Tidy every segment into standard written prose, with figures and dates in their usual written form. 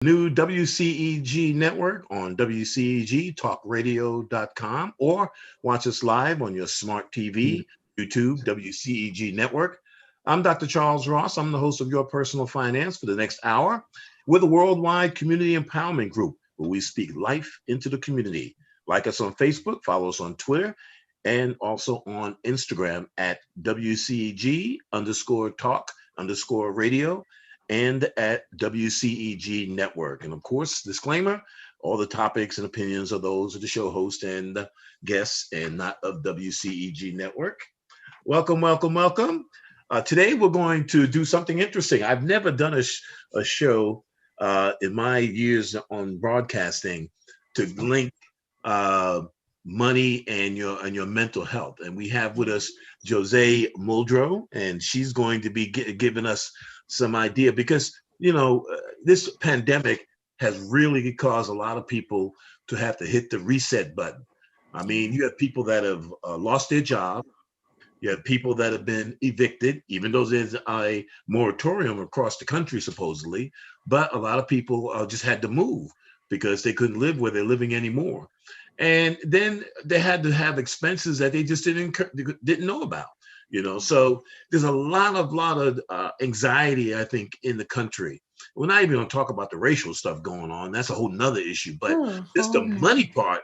New WCEG Network on WCEG Talk Radio.com or watch us live on your smart TV, YouTube, WCEG Network. I'm Dr. Charles Ross. I'm the host of Your Personal Finance for the next hour. We're the worldwide community empowerment group where we speak life into the community. Like us on Facebook, follow us on Twitter, and also on Instagram at WCEG _ talk _ radio and at WCEG Network. And of course, disclaimer, all the topics and opinions are those of the show host and guests and not of WCEG Network. Welcome, welcome, welcome. Today, we're going to do something interesting. I've never done a show in my years on broadcasting to link money and your mental health. And we have with us Jose Muldrow, and she's going to be giving us some idea because, this pandemic has really caused a lot of people to have to hit the reset button. I mean, you have people that have lost their job. You have people that have been evicted, even though there's a moratorium across the country, supposedly. But a lot of people just had to move because they couldn't live where they're living anymore. And then they had to have expenses that they just didn't know about. So there's a lot of anxiety, I think, in the country. We're not even going to talk about the racial stuff going on. That's a whole nother issue. But just the money part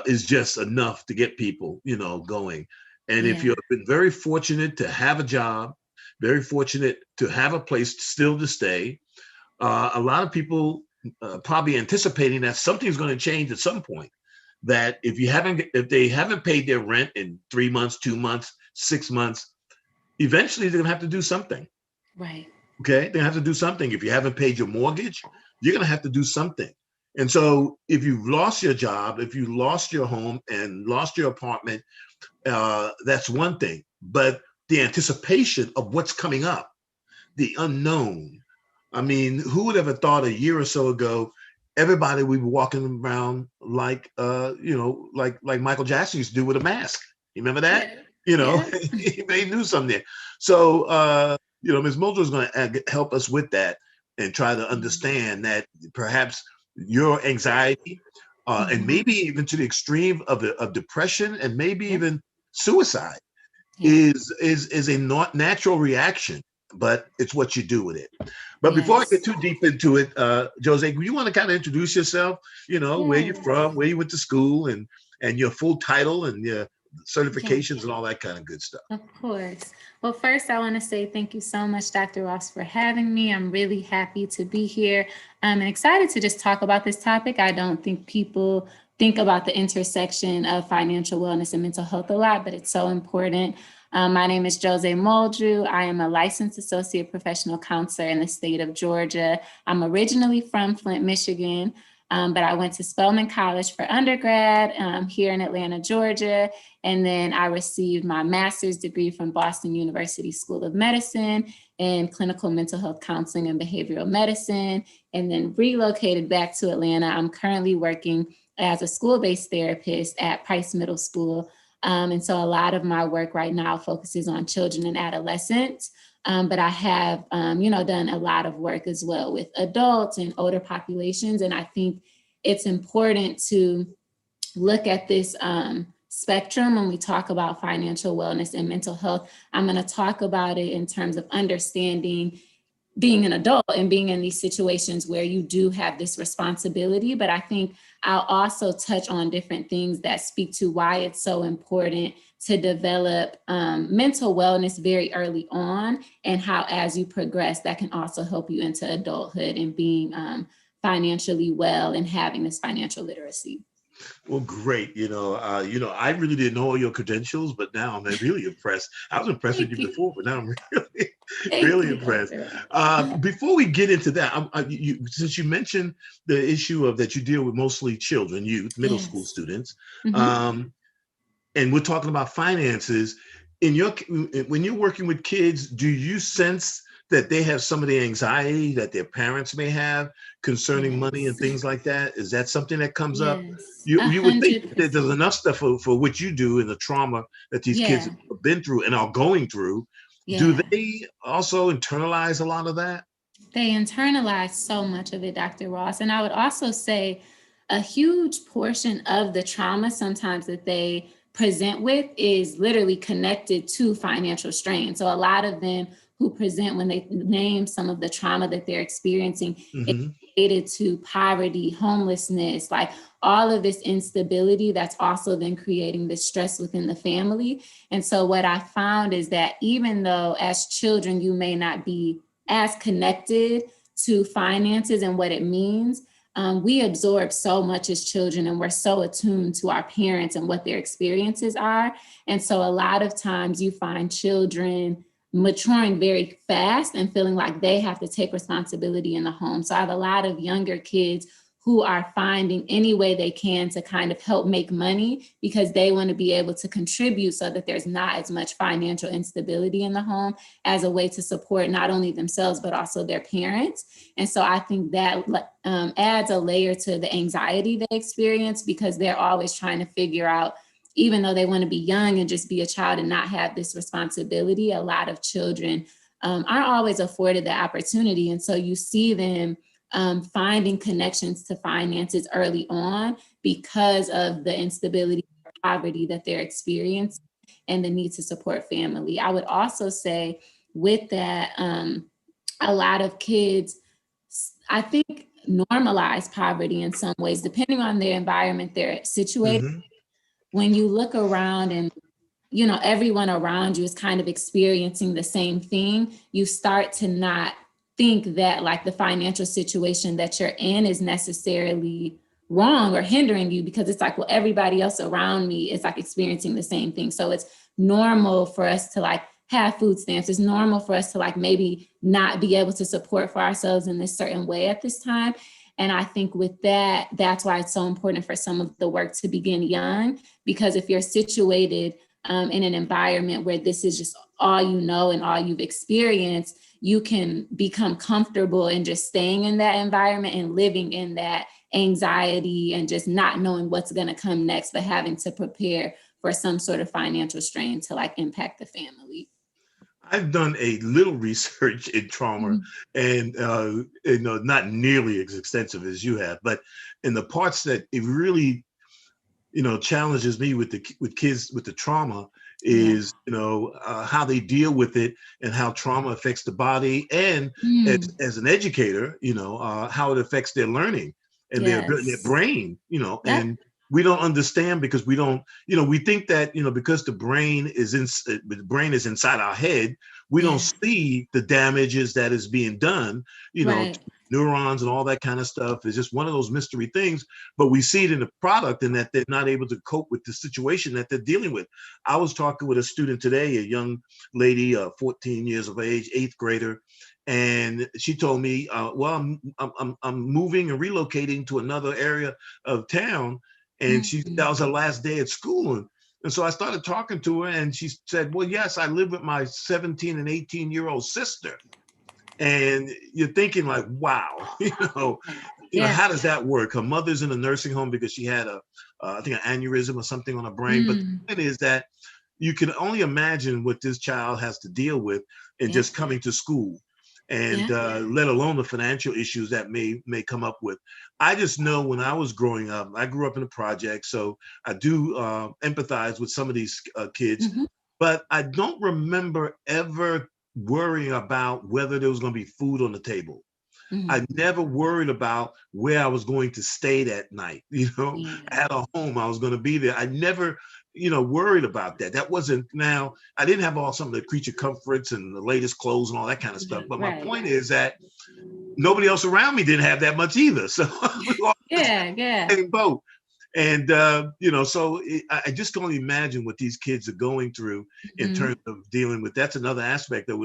is just enough to get people, going. And if you've been very fortunate to have a job, very fortunate to have a place still to stay, a lot of people probably anticipating that something's going to change at some point. That if they haven't paid their rent in 3 months, 2 months, 6 months, eventually they're gonna have to do something. Right. Okay, they're gonna have to do something. If you haven't paid your mortgage, you're gonna have to do something. And so if you've lost your job, if you lost your home and lost your apartment, that's one thing. But the anticipation of what's coming up, the unknown. I mean, who would ever thought a year or so ago everybody would be walking around like like Michael Jackson used to do with a mask. You remember that? Yeah. They knew something there. So Ms. Muldrow is going to help us with that and try to understand that perhaps your anxiety and maybe even to the extreme of depression and maybe even suicide is a not natural reaction, but it's what you do with it. But before I get too deep into it, Jose, you want to kind of introduce yourself, where you're from, where you went to school, and your full title and your certifications and all that kind of good stuff. Of course. Well, first, I want to say thank you so much, Dr. Ross, for having me. I'm really happy to be here. I'm excited to just talk about this topic. I don't think people think about the intersection of financial wellness and mental health a lot, but it's so important. My name is Jose Muldrow. I am a licensed associate professional counselor in the state of Georgia. I'm originally from Flint, Michigan, but I went to Spelman College for undergrad here in Atlanta, Georgia. And then I received my master's degree from Boston University School of Medicine in clinical mental health counseling and behavioral medicine, and then relocated back to Atlanta. I'm currently working as a school-based therapist at Price Middle School. And so a lot of my work right now focuses on children and adolescents, but I have, done a lot of work as well with adults and older populations. And I think it's important to look at this spectrum when we talk about financial wellness and mental health. I'm going to talk about it in terms of understanding being an adult and being in these situations where you do have this responsibility. But I think I'll also touch on different things that speak to why it's so important to develop mental wellness very early on, and how as you progress, that can also help you into adulthood and being financially well and having this financial literacy. Well, great. I really didn't know all your credentials, but now I'm really impressed. I was impressed with you before, but now I'm really impressed. Before we get into that, since you mentioned the issue of that you deal with mostly children, youth, middle school students, and we're talking about finances. When you're working with kids, do you sense that they have some of the anxiety that their parents may have concerning money and things like that? Is that something that comes up? You would think that there's enough stuff for what you do and the trauma that these kids have been through and are going through. Do they also internalize a lot of that? They internalize so much of it, Dr. Ross. And I would also say a huge portion of the trauma sometimes that they present with is literally connected to financial strain. So a lot of them who present, when they name some of the trauma that they're experiencing, it's Mm-hmm. related to poverty, homelessness, like all of this instability that's also then creating this stress within the family. And so what I found is that even though as children, you may not be as connected to finances and what it means, we absorb so much as children, and we're so attuned to our parents and what their experiences are. And so a lot of times you find children maturing very fast and feeling like they have to take responsibility in the home. So I have a lot of younger kids who are finding any way they can to kind of help make money because they want to be able to contribute so that there's not as much financial instability in the home, as a way to support not only themselves, but also their parents. And so I think that adds a layer to the anxiety they experience, because they're always trying to figure out, even though they want to be young and just be a child and not have this responsibility, a lot of children aren't always afforded the opportunity. And so you see them finding connections to finances early on because of the instability or poverty that they're experiencing and the need to support family. I would also say with that, a lot of kids, I think, normalize poverty in some ways, depending on their environment they're situated. Mm-hmm. When you look around and everyone around you is kind of experiencing the same thing, you start to not think that like the financial situation that you're in is necessarily wrong or hindering you, because it's like, well, everybody else around me is like experiencing the same thing. So it's normal for us to like have food stamps. It's normal for us to like maybe not be able to support for ourselves in this certain way at this time. And I think with that, that's why it's so important for some of the work to begin young, because if you're situated in an environment where this is just all you know and all you've experienced, you can become comfortable in just staying in that environment and living in that anxiety and just not knowing what's going to come next, but having to prepare for some sort of financial strain to like impact the family. I've done a little research in trauma, and not nearly as extensive as you have, but in the parts that it really challenges me with kids with the trauma Yeah. is how they deal with it and how trauma affects the body, and as an educator, how it affects their learning and their Yes. brain, Yep. and we don't understand because we don't, we think that, because the brain is inside our head, we don't Yeah. see the damages that is being done, Right. neurons and all that kind of stuff. Is just one of those mystery things, but we see it in the product, and that they're not able to cope with the situation that they're dealing with. I was talking with a student today, a young lady, 14 years of age, 8th grader, and she told me, well, I'm moving and relocating to another area of town, and that was her last day at school. And so I started talking to her, and she said, well, yes, I live with my 17 and 18-year-old sister. And you're thinking like, wow, Yeah. how does that work? Her mother's in a nursing home because she had I think an aneurysm or something on her brain. But the point is that you can only imagine what this child has to deal with in just coming to school, and let alone the financial issues that may come up with. I just know when I was growing up, I grew up in the project, so I do empathize with some of these kids, but I don't remember ever worrying about whether there was going to be food on the table. I never worried about where I was going to stay that night. I had a home, I was going to be there. I never, worried about that. That wasn't, now I didn't have some of the creature comforts and the latest clothes and all that kind of stuff. But my point is that nobody else around me didn't have that much either. So we were all in the same boat. And, so I just can only imagine what these kids are going through in terms of dealing with. That's another aspect that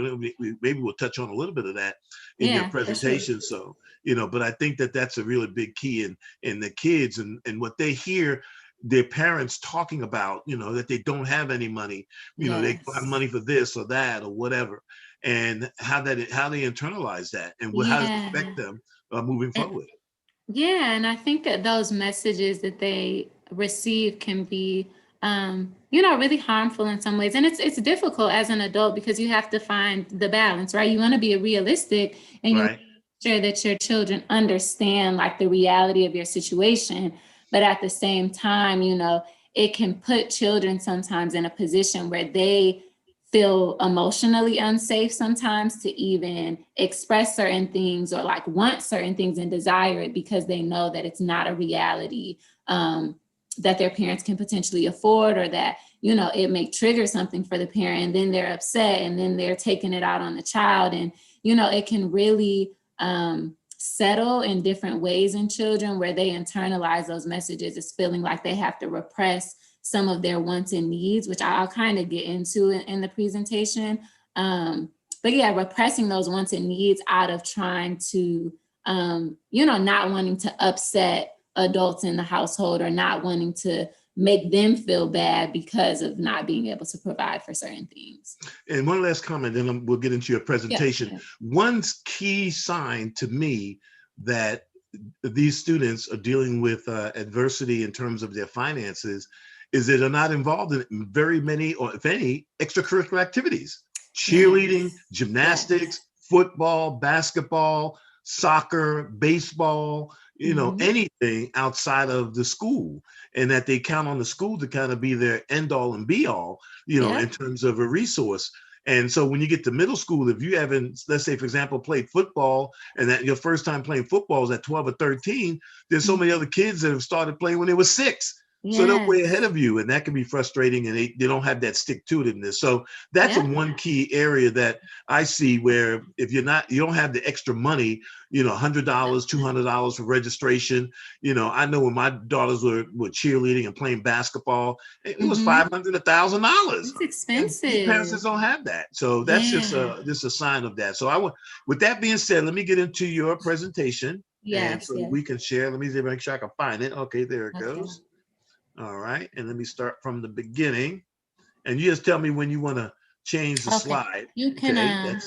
maybe we'll touch on a little bit of that in your presentation. Sure. So, but I think that that's a really big key in the kids and what they hear their parents talking about, that they don't have any money, they don't have money for this or that or whatever, and how they internalize that and how does it affect them moving forward. Yeah, and I think that those messages that they receive can be, really harmful in some ways. And it's difficult as an adult because you have to find the balance, right? You want to be realistic and you Right. sure that your children understand like the reality of your situation. But at the same time, it can put children sometimes in a position where they feel emotionally unsafe sometimes to even express certain things or like want certain things and desire it because they know that it's not a reality that their parents can potentially afford, or that, it may trigger something for the parent and then they're upset and then they're taking it out on the child. And, it can really settle in different ways in children where they internalize those messages as feeling like they have to repress some of their wants and needs, which I'll kind of get into in the presentation. But yeah, repressing those wants and needs out of trying to, not wanting to upset adults in the household or not wanting to make them feel bad because of not being able to provide for certain things. And one last comment, then we'll get into your presentation. Yeah. One key sign to me that these students are dealing with adversity in terms of their finances is that they're not involved in very many, or if any, extracurricular activities. Cheerleading, gymnastics, football, basketball, soccer, baseball, anything outside of the school, and that they count on the school to kind of be their end all and be all, in terms of a resource. And so when you get to middle school, if you haven't, let's say, for example, played football, and that your first time playing football is at 12 or 13, there's so many other kids that have started playing when they were 6. So they're way ahead of you, and that can be frustrating, and they don't have that stick-to-itiveness. So that's one key area that I see where if you don't have the extra money, $100, $200 for registration. I know when my daughters were cheerleading and playing basketball, it was $500, $1,000. It's expensive. Parents don't have that. So that's just a sign of that. So with that being said, let me get into your presentation. Yes. And so we can share. Let me make sure I can find it. Okay, there it goes. All right, and let me start from the beginning, and you just tell me when you want to change the slide. You can.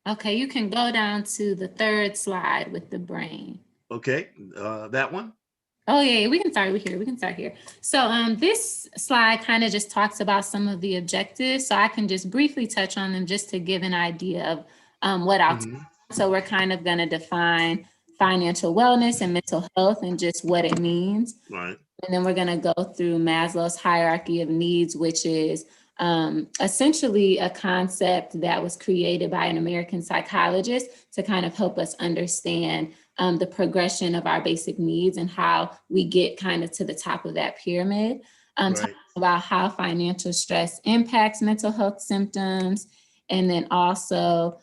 Okay, you can go down to the 3rd slide with the brain. Okay, that one. Oh yeah, we can start here. We can start here. So this slide kind of just talks about some of the objectives. So I can just briefly touch on them just to give an idea of what I'll. So we're kind of going to define financial wellness and mental health and just what it means. Right. And then we're going to go through Maslow's hierarchy of needs, which is essentially a concept that was created by an American psychologist to kind of help us understand the progression of our basic needs and how we get kind of to the top of that pyramid. Talking about how financial stress impacts mental health symptoms, and then also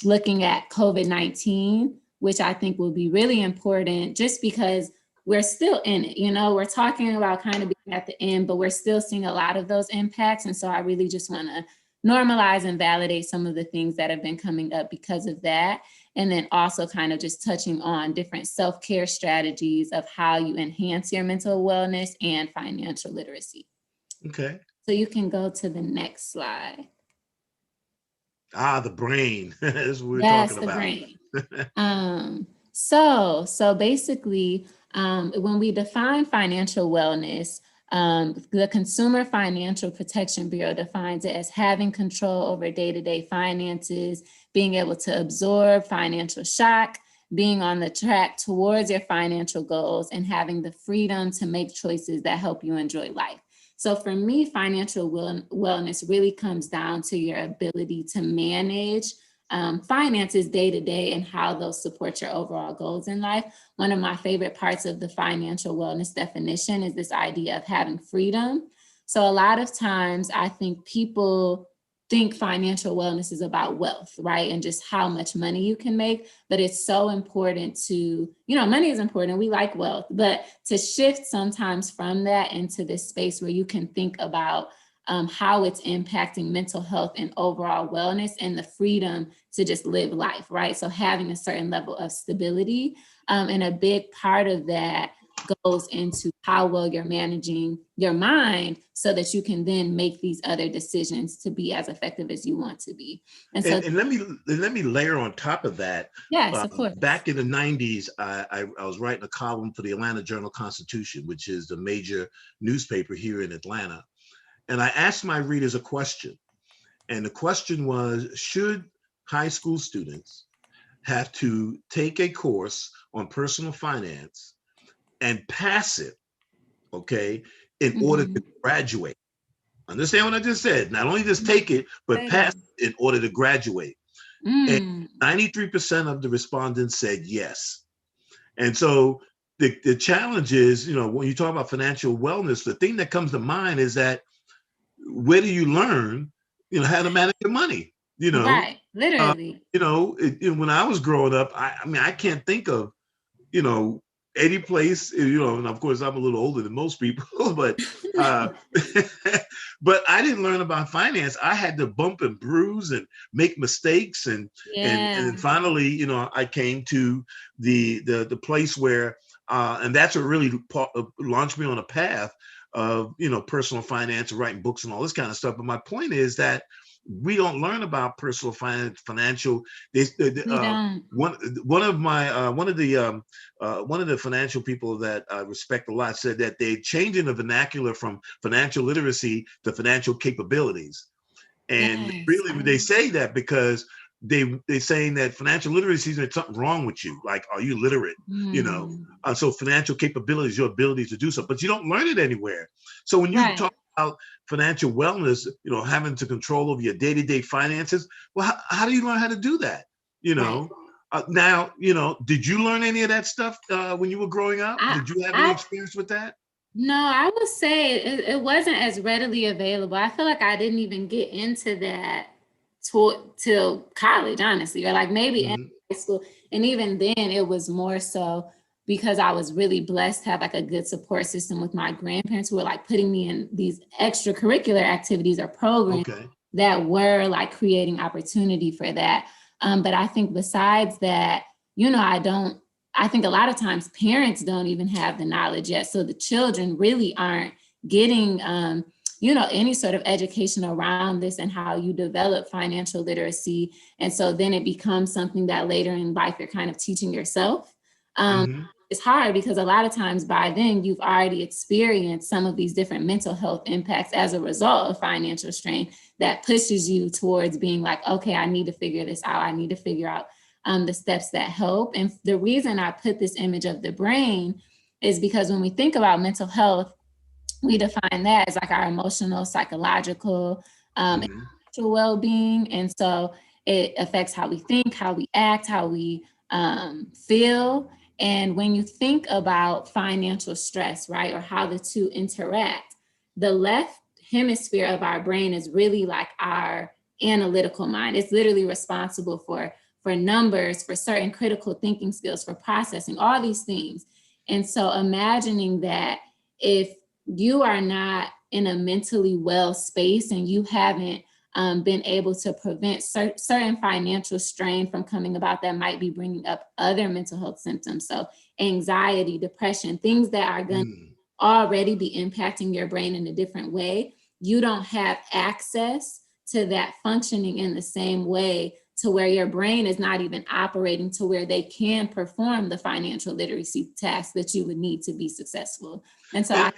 looking at COVID-19, which I think will be really important just because we're still in it, we're talking about kind of being at the end, but we're still seeing a lot of those impacts. And so I really just want to normalize and validate some of the things that have been coming up because of that. And then also kind of just touching on different self-care strategies of how you enhance your mental wellness and financial literacy. Okay. So you can go to the next slide. The brain. That's what we're talking about. The brain. So basically, when we define financial wellness, the Consumer Financial Protection Bureau defines it as having control over day-to-day finances, being able to absorb financial shock, being on the track towards your financial goals, and having the freedom to make choices that help you enjoy life. So for me, financial wellness really comes down to your ability to manage finances day to day and how those support your overall goals in life. One of my favorite parts of the financial wellness definition is this idea of having freedom. So a lot of times I think people think financial wellness is about wealth, right? And just how much money you can make. But it's so important to, money is important. We like wealth, but to shift sometimes from that into this space where you can think about how it's impacting mental health and overall wellness and the freedom to just live life, right? So having a certain level of stability, and a big part of that goes into how well you're managing your mind so that you can then make these other decisions to be as effective as you want to be. And so, and let me layer on top of that. Yes, of course. Back in the 90s, I was writing a column for the Atlanta Journal-Constitution, which is the major newspaper here in Atlanta. And I asked my readers a question. And the question was, should high school students have to take a course on personal finance and pass it, okay, in order to Mhm. graduate. Understand what I just said? Not only just take it, but pass Say. it in order to graduate. And Mm. 93% of the respondents said yes. And so the challenge is, when you talk about financial wellness, the thing that comes to mind is that where do you learn, how to manage your money? Right. Uh, Literally. when I was growing up, I mean, I can't think of, you know, any place, and of course I'm a little older than most people, but uh, but I didn't learn about finance. I had to bump and bruise and make mistakes, and Yeah. then finally, I came to the place where, and that's what really launched me on a path of personal finance, writing books, and all this kind of stuff. But my point is that we don't learn about personal finance, financial. We don't. One of my one of the financial people that I respect a lot said that they're changing the vernacular from financial literacy to financial capabilities. And Yes. really, they say that because they're saying that financial literacy is something wrong with you. Like, are you literate? Mm. So financial capability is your ability to do so, but you don't learn it anywhere. So when you Right. talk about financial wellness, having to control over your day-to-day finances, well, how do you learn how to do that? You Right. know, now, did you learn any of that stuff when you were growing up? I Did you have any I experience with that? No, I would say it wasn't as readily available. I feel like I didn't even get into that till college, honestly, or like maybe in Hmm. high school. And even then, it was more so because I was really blessed to have like a good support system with my grandparents who were like putting me in these extracurricular activities or programs Okay. that were like creating opportunity for that. But I think besides that, I think a lot of times parents don't even have the knowledge yet. So the children really aren't getting, any sort of education around this and how you develop financial literacy. And so then it becomes something that later in life you're kind of teaching yourself. Um, Hmm. it's hard because a lot of times by then you've already experienced some of these different mental health impacts as a result of financial strain that pushes you towards being like, okay, I need to figure this out. I need to figure out the steps that help. And the reason I put this image of the brain is because when we think about mental health, we define that as like our emotional, psychological, and Hmm. spiritual well-being. And so it affects how we think, how we act, how we feel. And when you think about financial stress, right, or how the two interact, the left hemisphere of our brain is really like our analytical mind. It's literally responsible for numbers, for certain critical thinking skills, for processing, all these things. And so imagining that if you are not in a mentally well space and you haven't been able to prevent certain financial strain from coming about that might be bringing up other mental health symptoms. So anxiety, depression, things that are going to Mm. already be impacting your brain in a different way. You don't have access to that functioning in the same way to where your brain is not even operating to where they can perform the financial literacy tasks that you would need to be successful. And so And,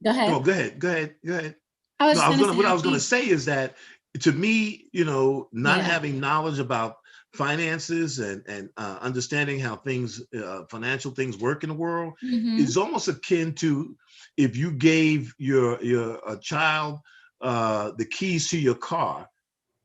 go ahead. oh, go ahead. Go ahead. Go ahead. I was No, just going to say, what I I was gonna think, say is that to me, not yeah. having knowledge about finances and understanding how things, financial things work in the world, Hmm. is almost akin to if you gave your a child the keys to your car,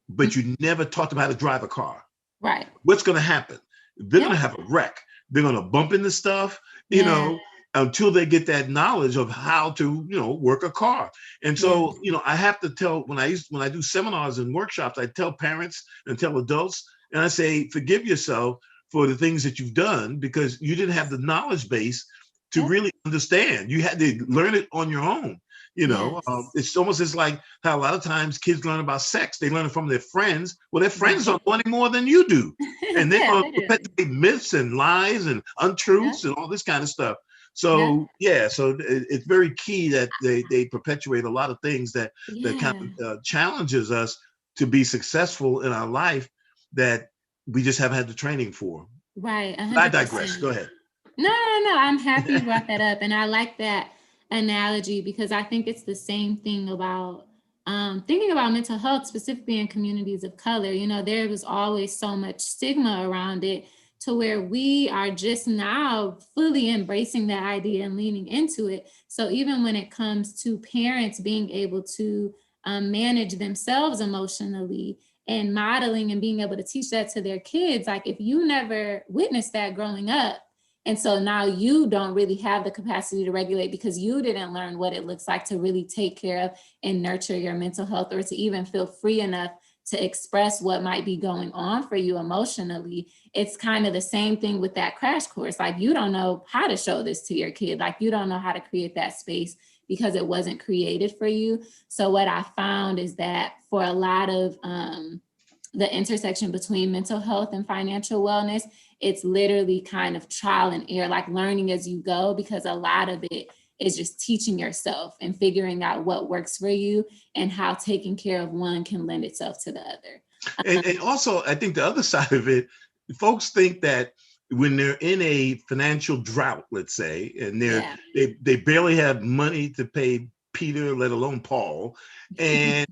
but you never taught them how to drive a car. Right. What's going to happen? They're going Yep. to have a wreck. They're going to bump into stuff, Yeah. until they get that knowledge of how to, work a car. And Yeah. so, I have to tell when I do seminars and workshops, I tell parents and tell adults, and I say, forgive yourself for the things that you've done because you didn't have the knowledge base to Yep. really understand. You had to learn it on your own. Yes. It's almost just like how a lot of times kids learn about sex. They learn it from their friends. Well, their friends Right. don't know any more than you do. And they're Yeah, going to literally. perpetuate myths and lies and Yep. untruths and all this kind of stuff. Yep. So yeah, so it's very key that they perpetuate a lot of things that kind Yeah. of challenges us to be successful in our life that we just haven't had the training for. Right. But I digress. 100%. Go ahead. No, no, no. I'm happy you brought that up. And I like that analogy because I think it's the same thing about thinking about mental health, specifically in communities of color, there was always so much stigma around it, to where we are just now fully embracing that idea and leaning into it. So even when it comes to parents being able to manage themselves emotionally and modeling and being able to teach that to their kids, like if you never witnessed that growing up, and so now you don't really have the capacity to regulate because you didn't learn what it looks like to really take care of and nurture your mental health, or to even feel free enough to express what might be going on for you emotionally. It's kind of the same thing with that crash course. Like, you don't know how to show this to your kid. Like, you don't know how to create that space because it wasn't created for you. So what I found is that for a lot of the intersection between mental health and financial wellness, it's literally kind of trial and error, like learning as you go, because a lot of it is just teaching yourself and figuring out what works for you and how taking care of one can lend itself to the other. And also, I think the other side of it, folks think that when they're in a financial drought, let's say, and they barely have money to pay Peter, let alone Paul, and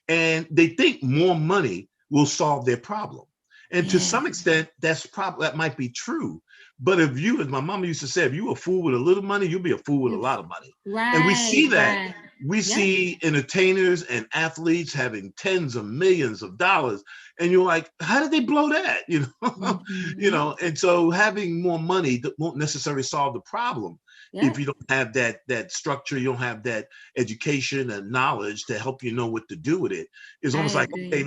and they think more money will solve their problem. And to some extent, that might be true. But if you, as my mama used to say, if you a fool with a little money, you'll be a fool with a lot of money. Right. And we see that. Right. We see entertainers and athletes having tens of millions of dollars, and you're like, how did they blow that? Mm-hmm. And so having more money won't necessarily solve the problem. If you don't have that structure, you don't have that education and knowledge to help you know what to do with it. It's almost like, okay,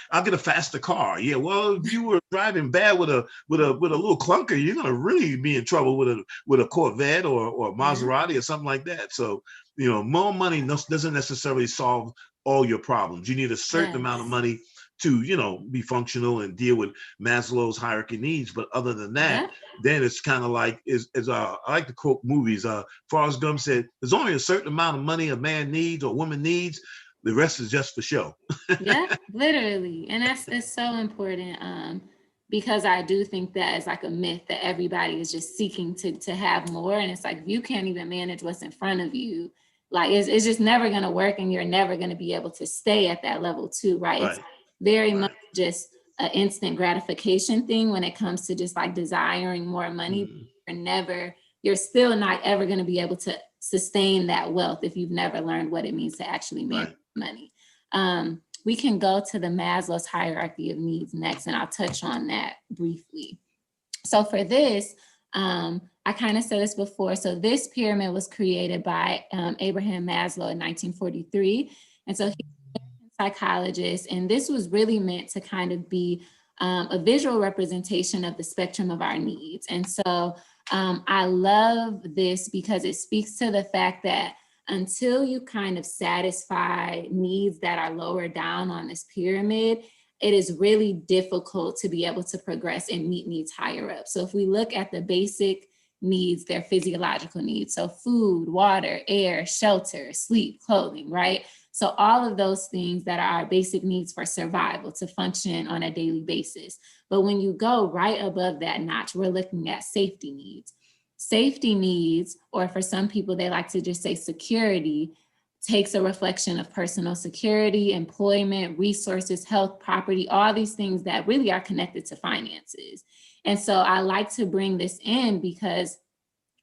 I'll get a faster car. Yeah, well, if you were driving bad with a little clunker, you're gonna really be in trouble with a Corvette or a Maserati or something like that. So, more money doesn't necessarily solve all your problems. You need a certain amount of money to, be functional and deal with Maslow's hierarchy needs. But other than that, then it's kind of like, I like to quote movies. Forrest Gump said, there's only a certain amount of money a man needs or woman needs. The rest is just for show. Yeah, literally. And it's so important. Because I do think that it's like a myth that everybody is just seeking to have more. And it's like, if you can't even manage what's in front of you, like it's just never going to work, and you're never going to be able to stay at that level too, right? It's very much just an instant gratification thing when it comes to just like desiring more money. You're still not ever going to be able to sustain that wealth if you've never learned what it means to actually manage money. We can go to the Maslow's hierarchy of needs next, and I'll touch on that briefly. So for this, I kind of said this before. So this pyramid was created by Abraham Maslow in 1943. And so he's a psychologist, and this was really meant to kind of be a visual representation of the spectrum of our needs. And so I love this because it speaks to the fact that until you kind of satisfy needs that are lower down on this pyramid, it is really difficult to be able to progress and meet needs higher up. So if we look at the basic needs, they're physiological needs. So food, water, air, shelter, sleep, clothing, right? So all of those things that are our basic needs for survival, to function on a daily basis. But when you go right above that notch, we're looking at safety needs. Safety needs, or for some people, they like to just say security, takes a reflection of personal security, employment, resources, health, property, all these things that really are connected to finances. And so I like to bring this in because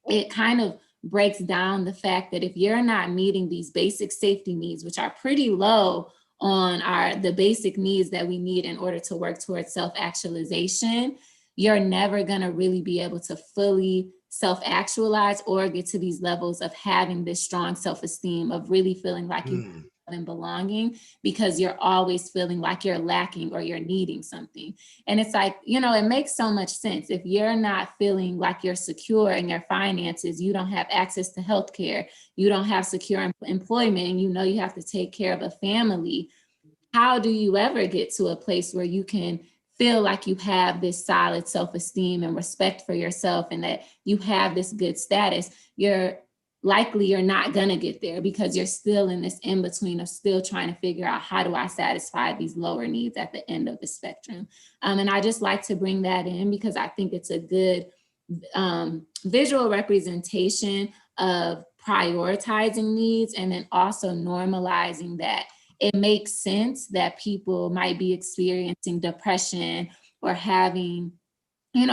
it kind of breaks down the fact that if you're not meeting these basic safety needs, which are pretty low on the basic needs that we need in order to work towards self-actualization, you're never going to really be able to fully self-actualize or get to these levels of having this strong self-esteem, of really feeling like you and belonging, because you're always feeling like you're lacking or you're needing something. And it's like, it makes so much sense. If you're not feeling like you're secure in your finances, you don't have access to healthcare, you don't have secure employment, and you have to take care of a family, how do you ever get to a place where you can feel like you have this solid self-esteem and respect for yourself and that you have this good status? You're not going to get there because you're still in this in-between of still trying to figure out, how do I satisfy these lower needs at the end of the spectrum? And I just like to bring that in because I think it's a good visual representation of prioritizing needs, and then also normalizing that it makes sense that people might be experiencing depression or having,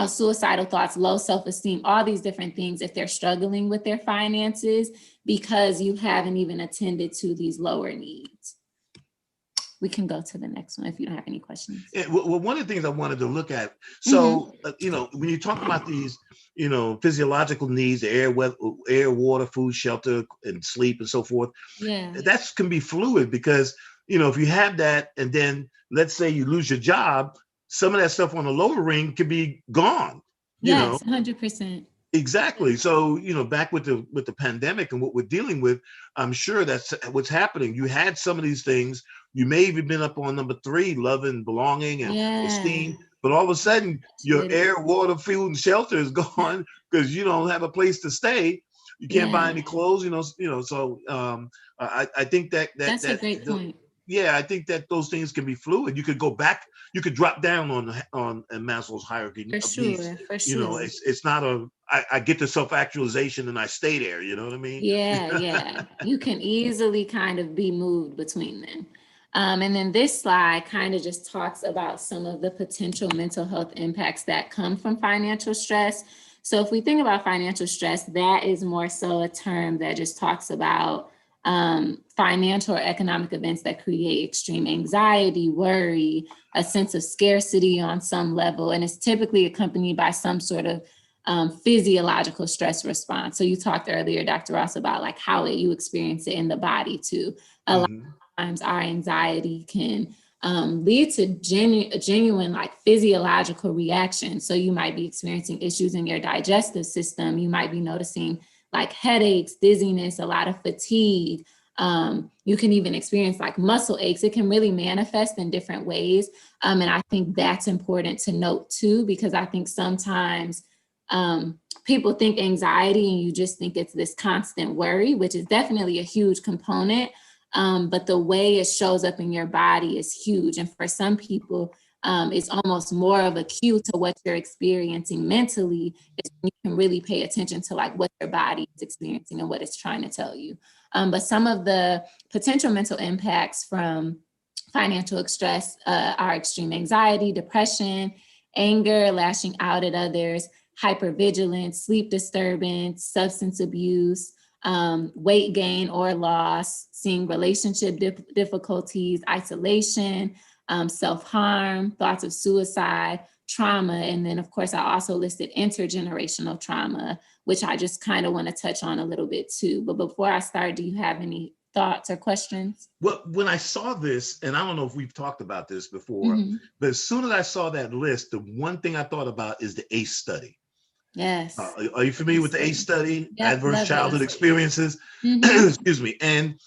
suicidal thoughts, low self-esteem, all these different things if they're struggling with their finances because you haven't even attended to these lower needs. We can go to the next one if you don't have any questions. Well, one of the things I wanted to look at, so, when you talk about these, physiological needs, air, water, food, shelter, and sleep and so forth, that can be fluid because, if you have that and then let's say you lose your job, some of that stuff on the lower ring could be gone. Yes, 100%. Exactly. So, back with the pandemic and what we're dealing with, I'm sure that's what's happening. You had some of these things. You may have been up on number 3, love and belonging and esteem, but all of a sudden your air, water, food, and shelter is gone because you don't have a place to stay. You can't buy any clothes, So I think that's a great point. Yeah, I think that those things can be fluid. You could go back, you could drop down on Maslow's hierarchy of needs. For sure. It's not I get the self-actualization and I stay there. You know what I mean? Yeah. You can easily kind of be moved between them. And then this slide kind of just talks about some of the potential mental health impacts that come from financial stress. So if we think about financial stress, that is more so a term that just talks about financial or economic events that create extreme anxiety, worry, a sense of scarcity on some level, and it's typically accompanied by some sort of physiological stress response. So you talked earlier, Dr. Ross, about like how you experience it in the body too. A lot of times our anxiety can lead to genuine like physiological reactions. So you might be experiencing issues in your digestive system. You might be noticing like headaches, dizziness, a lot of fatigue. You can even experience like muscle aches. It can really manifest in different ways. And I think that's important to note too, because I think sometimes people think anxiety and you just think it's this constant worry, which is definitely a huge component. But the way it shows up in your body is huge. And for some people, it's almost more of a cue to what you're experiencing mentally. Is when you can really pay attention to like what your body is experiencing and what it's trying to tell you. But some of the potential mental impacts from financial stress are extreme anxiety, depression, anger, lashing out at others, hypervigilance, sleep disturbance, substance abuse, weight gain or loss, seeing relationship difficulties, isolation, self-harm, thoughts of suicide, trauma. And then, of course, I also listed intergenerational trauma, which I just kind of want to touch on a little bit too. But before I start, do you have any thoughts or questions? Well, when I saw this, and I don't know if we've talked about this before, but as soon as I saw that list, the one thing I thought about is the ACE study. Yes. Are you familiar with the ACE study? Yep, Adverse childhood experiences. Excuse me. And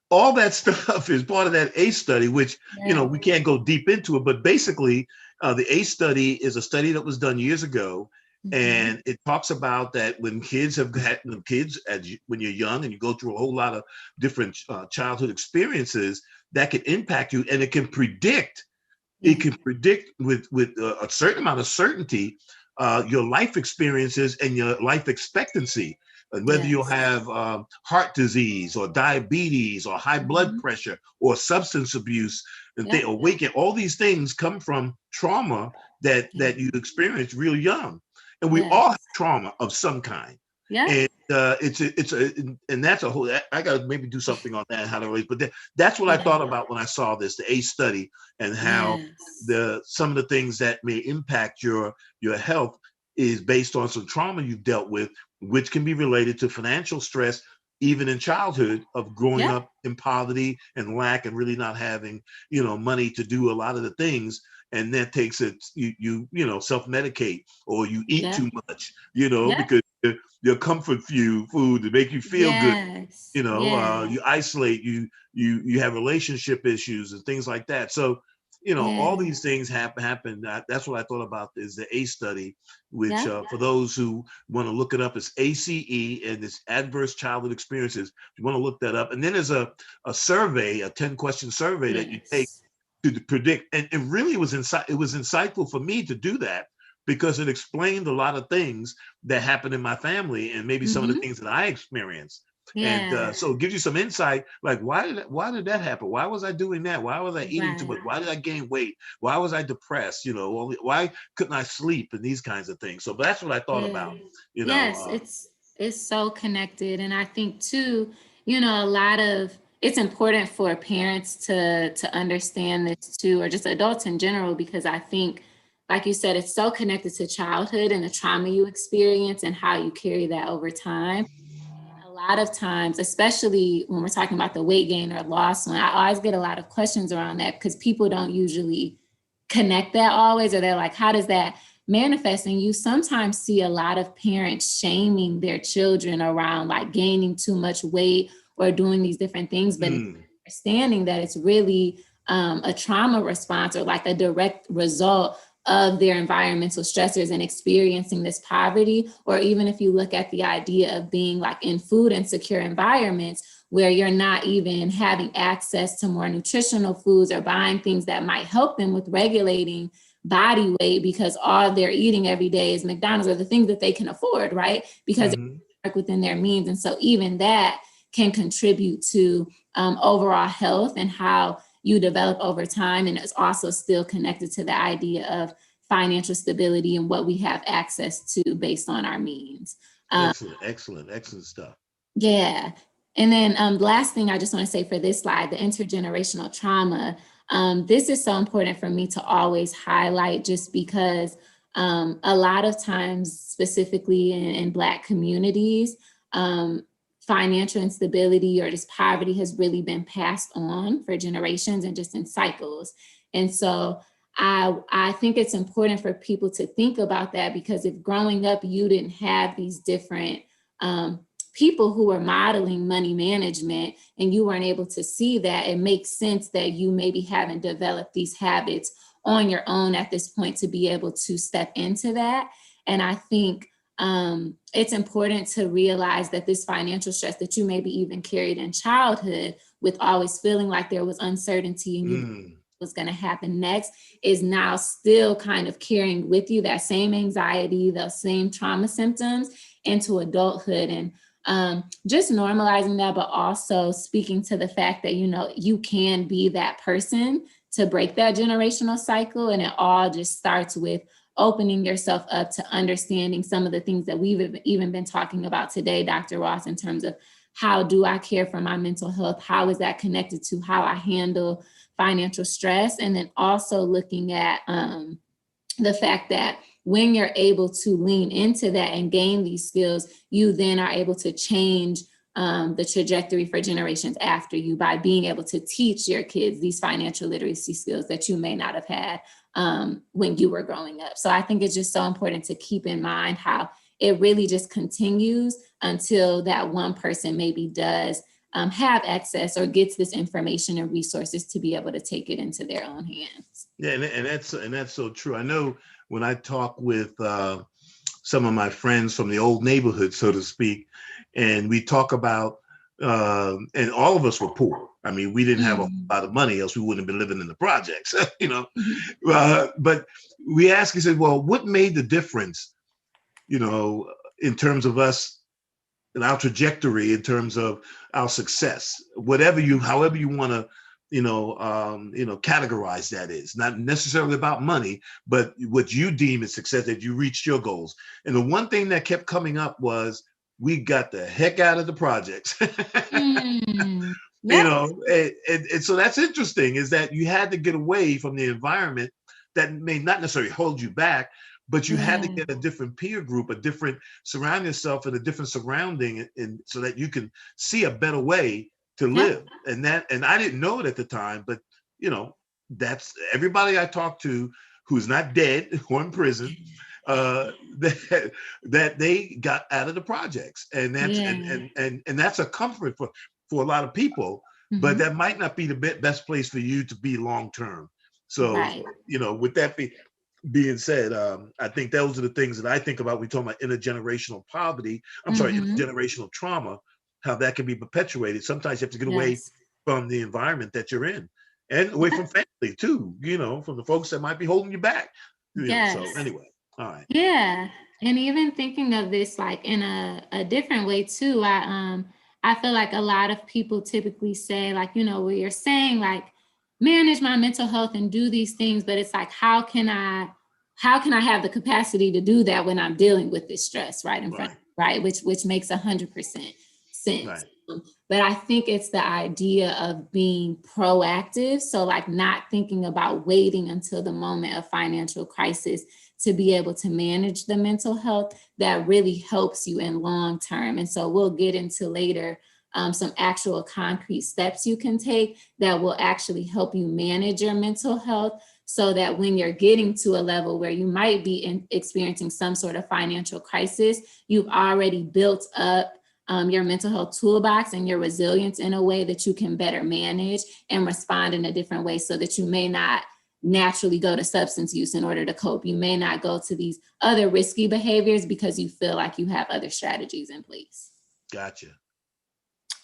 all that stuff is part of that ACE study, which, we can't go deep into it, but basically the ACE study is a study that was done years ago. And it talks about that when when you're young and you go through a whole lot of different childhood experiences that can impact you, and it can predict with a certain amount of certainty your life experiences and your life expectancy, and whether you'll have heart disease or diabetes or high blood pressure or substance abuse, and they awaken. All these things come from trauma that you experience real young, and we all have trauma of some kind. And and that's a whole. I got to maybe do something on that, how to relate. But that's what I thought about when I saw this, the ACE study, and how some of the things that may impact your health is based on some trauma you've dealt with, which can be related to financial stress, even in childhood, of growing up in poverty and lack and really not having, money to do a lot of the things. And that takes it, you self-medicate, or you eat too much, because your comfort food to make you feel good, you isolate, you have relationship issues and things like that. So, all these things happen. That's what I thought about is the ACE study, which for those who want to look it up, is ACE, and it's adverse childhood experiences. You want to look that up. And then there's a survey, a 10-question survey that you take to predict. And it really was insightful for me to do that, because it explained a lot of things that happened in my family and maybe some of the things that I experienced. And Yeah. so it gives you some insight, like why did that happen? Why was I doing that? Why was I eating too much? Right. Why did I gain weight? Why was I depressed? Why couldn't I sleep, and these kinds of things. So that's what I thought Yeah. about. Yes, it's so connected. And I think too, a lot of it's important for parents to understand this too, or just adults in general, because I think, like you said, it's so connected to childhood and the trauma you experience and how you carry that over time. A lot of times, especially when we're talking about the weight gain or loss one, I always get a lot of questions around that because people don't usually connect that always, or they're like, how does that manifest? And you sometimes see a lot of parents shaming their children around like gaining too much weight or doing these different things, but Mm, understanding that it's really a trauma response or like a direct result of their environmental stressors and experiencing this poverty. Or even if you look at the idea of being like in food insecure environments where you're not even having access to more nutritional foods or buying things that might help them with regulating body weight, because all they're eating every day is McDonald's or the things that they can afford, right? Because hmm it's within their means. And so even that can contribute to overall health and how you develop over time. And it's also still connected to the idea of financial stability and what we have access to based on our means. Um, excellent stuff. yeah. And then last thing I just want to say for this slide, the intergenerational trauma. This is so important for me to always highlight, just because a lot of times, specifically in Black communities, financial instability or just poverty has really been passed on for generations and just in cycles. And so I think it's important for people to think about that, because if growing up you didn't have these different people who were modeling money management and you weren't able to see that, it makes sense that you maybe haven't developed these habits on your own at this point to be able to step into that. And I think it's important to realize that this financial stress that you maybe even carried in childhood, with always feeling like there was uncertainty and you Mm, was going to happen next, is now still kind of carrying with you that same anxiety, those same trauma symptoms into adulthood. And just normalizing that, but also speaking to the fact that, you can be that person to break that generational cycle. And it all just starts with opening yourself up to understanding some of the things that we've even been talking about today, Dr. Ross, in terms of how do I care for my mental health? How is that connected to how I handle financial stress? And then also looking at the fact that when you're able to lean into that and gain these skills, you then are able to change the trajectory for generations after you by being able to teach your kids these financial literacy skills that you may not have had when you were growing up. So I think it's just so important to keep in mind how it really just continues until that one person maybe does have access or gets this information and resources to be able to take it into their own hands. Yeah, and that's so true. I know when I talk with some of my friends from the old neighborhood, so to speak, and we talk about, and all of us were poor. I mean, we didn't have a lot of money, else we wouldn't have been living in the projects, But we asked, he said, well, what made the difference, in terms of us and our trajectory, in terms of our success, however you want to, categorize that, is not necessarily about money, but what you deem as success, that you reached your goals. And the one thing that kept coming up was, we got the heck out of the projects. Yep. And so that's interesting, is that you had to get away from the environment that may not necessarily hold you back, but you had to Yeah. get a different peer group, surround yourself in a different surrounding, and so that you can see a better way to Yep. live. And I didn't know it at the time, but that's everybody I talked to who's not dead or in prison, that they got out of the projects. And that's Yeah. and that's a comfort for a lot of people, but Mhm. that might not be the best place for you to be long term. So, Right. with that being said, I think those are the things that I think about when we talk about intergenerational poverty. I'm sorry, Mhm. intergenerational trauma, how that can be perpetuated. Sometimes you have to get away Yes. from the environment that you're in, and away Yep. from family too, from the folks that might be holding you back. So Yes. anyway, all right. Yeah. And even thinking of this like in a different way too, I feel like a lot of people typically say, like, you know, where you're saying like, manage my mental health and do these things, but it's like, how can I have the capacity to do that when I'm dealing with this stress right in front of me, right? Which makes 100% sense. Right. But I think it's the idea of being proactive. So like not thinking about waiting until the moment of financial crisis to be able to manage the mental health that really helps you in long term. And so we'll get into later some actual concrete steps you can take that will actually help you manage your mental health, so that when you're getting to a level where you might be experiencing some sort of financial crisis, you've already built up your mental health toolbox and your resilience in a way that you can better manage and respond in a different way, so that you may not naturally go to substance use in order to cope. You may not go to these other risky behaviors because you feel like you have other strategies in place. Gotcha.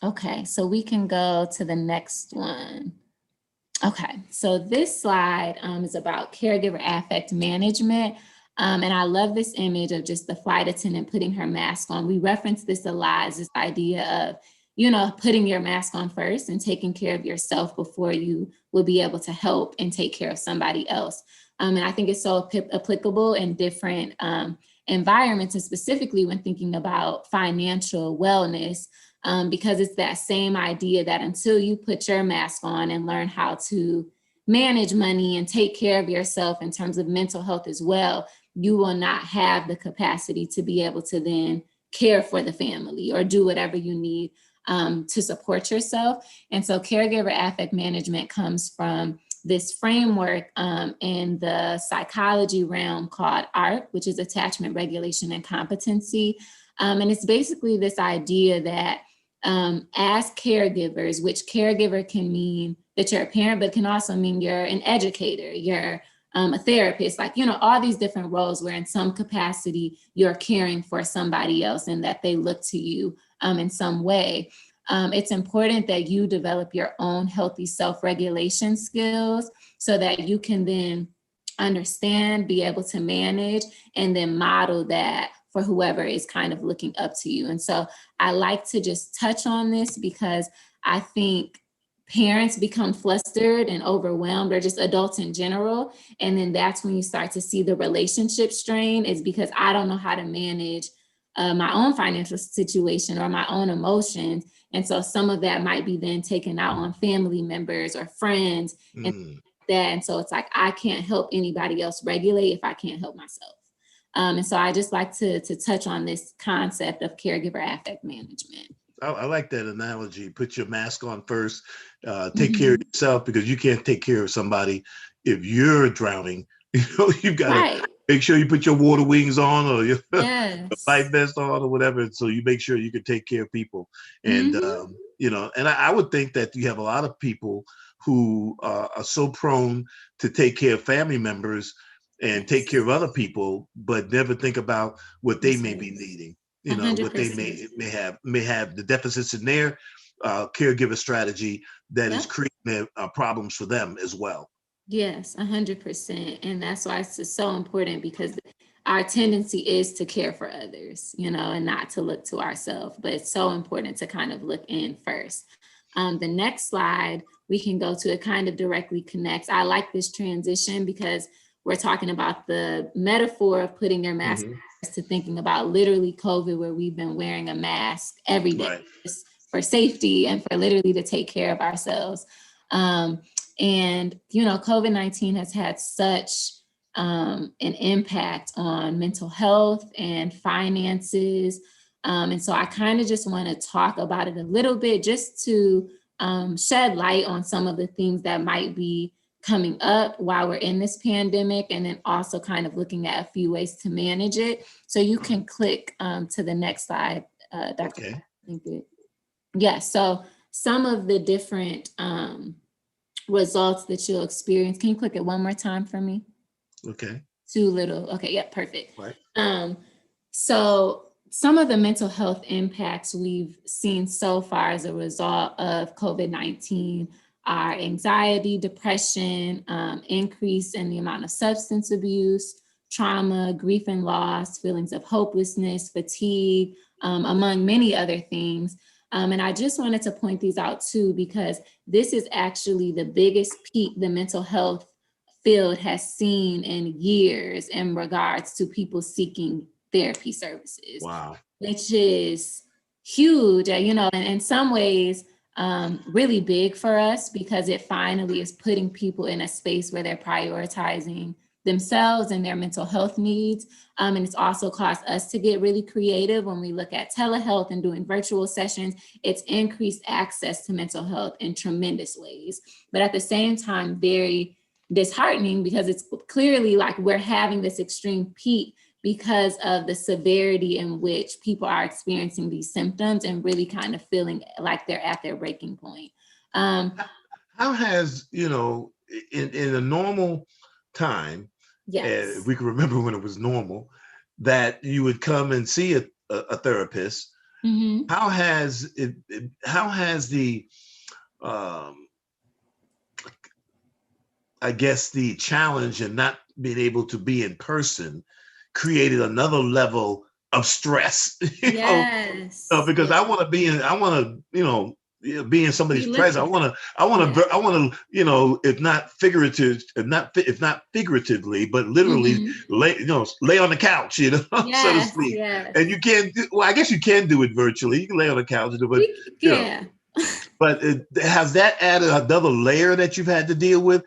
Okay, so we can go to the next one. Okay, so this slide is about caregiver affect management. And I love this image of just the flight attendant putting her mask on. We reference this a lot, as this idea of, you know, putting your mask on first and taking care of yourself before you will be able to help and take care of somebody else. And I think it's so applicable in different environments, and specifically when thinking about financial wellness. Because it's that same idea that until you put your mask on and learn how to manage money and take care of yourself in terms of mental health as well, you will not have the capacity to be able to then care for the family or do whatever you need to support yourself. And so caregiver affect management comes from this framework in the psychology realm called ARC, which is attachment, regulation, and competency. And it's basically this idea that as caregivers, which caregiver can mean that you're a parent, but can also mean you're an educator, you're a therapist, like, you know, all these different roles where in some capacity you're caring for somebody else and that they look to you in some way. It's important that you develop your own healthy self-regulation skills so that you can then understand, be able to manage, and then model that for whoever is kind of looking up to you. And so I like to just touch on this because I think parents become flustered and overwhelmed, or just adults in general. And then that's when you start to see the relationship strain, is because I don't know how to manage my own financial situation or my own emotions. And so some of that might be then taken out on family members or friends and that. And so it's like, I can't help anybody else regulate if I can't help myself. And so I just like to touch on this concept of caregiver affect management. I like that analogy. Put your mask on first, take care of yourself, because you can't take care of somebody if you're drowning. You know, you gotta make sure you put your water wings on, or your life vest on, or whatever, so you make sure you can take care of people. And you know, and I would think that you have a lot of people who are so prone to take care of family members and take care of other people, but never think about what they may be needing. You know, 100%. What they may have the deficits in their caregiver strategy that is creating problems for them as well. Yes, 100%. And that's why it's just so important, because our tendency is to care for others, you know, and not to look to ourselves. But it's so important to kind of look in first. The next slide we can go to, it kind of directly connects. I like this transition because we're talking about the metaphor of putting your mask to thinking about literally COVID, where we've been wearing a mask every day for safety and for literally to take care of ourselves. And, you know, COVID-19 has had such an impact on mental health and finances. And so I kind of just want to talk about it a little bit, just to shed light on some of the things that might be coming up while we're in this pandemic, and then also kind of looking at a few ways to manage it. So you can click to the next slide, Dr. Okay. Yes, so some of the different results that you'll experience. Can you click it one more time for me? Okay. Too little. Okay, yeah, perfect. Right. So some of the mental health impacts we've seen so far as a result of COVID-19 are anxiety, depression, increase in the amount of substance abuse, trauma, grief and loss, feelings of hopelessness, fatigue, among many other things. And I just wanted to point these out too, because this is actually the biggest peak the mental health field has seen in years in regards to people seeking therapy services, Wow. which is huge, and in some ways, really big for us, because it finally is putting people in a space where they're prioritizing themselves and their mental health needs. And it's also caused us to get really creative when we look at telehealth and doing virtual sessions. It's increased access to mental health in tremendous ways, but at the same time, very disheartening, because it's clearly like we're having this extreme peak because of the severity in which people are experiencing these symptoms and really kind of feeling like they're at their breaking point. How has, in a normal time, Yes. if we can remember when it was normal, that you would come and see a therapist, Mm-hmm. how has the, I guess, the challenge in not being able to be in person created another level of stress? Yes. Because I want to be in somebody's Be presence. lifted. I want Yeah. to, if not figuratively, but literally Mm-hmm. lay on the couch, so to Yes. speak. Yes. And you can't well, I guess you can do it virtually. You can lay on the couch and do, but you know, Yeah. but has that added another layer that you've had to deal with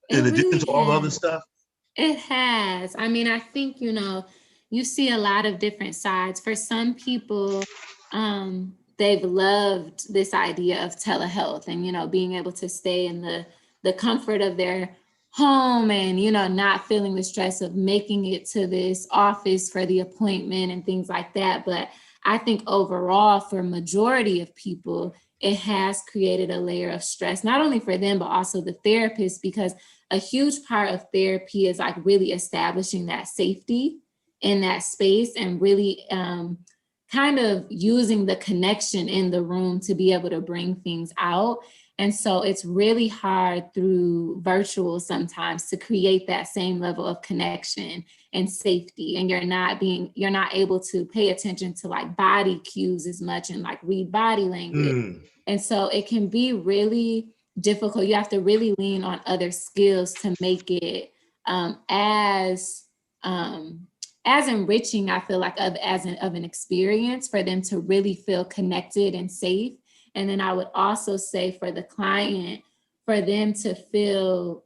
in It addition to really all the other has. stuff? It has. I mean, I think, you see a lot of different sides. For some people, they've loved this idea of telehealth and, being able to stay in the comfort of their home and, not feeling the stress of making it to this office for the appointment and things like that. But I think overall, for majority of people, it has created a layer of stress, not only for them, but also the therapist, because a huge part of therapy is like really establishing that safety in that space and really kind of using the connection in the room to be able to bring things out. And so it's really hard through virtual sometimes to create that same level of connection and safety. And you're not able to pay attention to like body cues as much and like read body language. Mm. And so it can be really difficult. You have to really lean on other skills to make it as enriching, I feel like, of an experience for them to really feel connected and safe. And then I would also say for the client, for them to feel,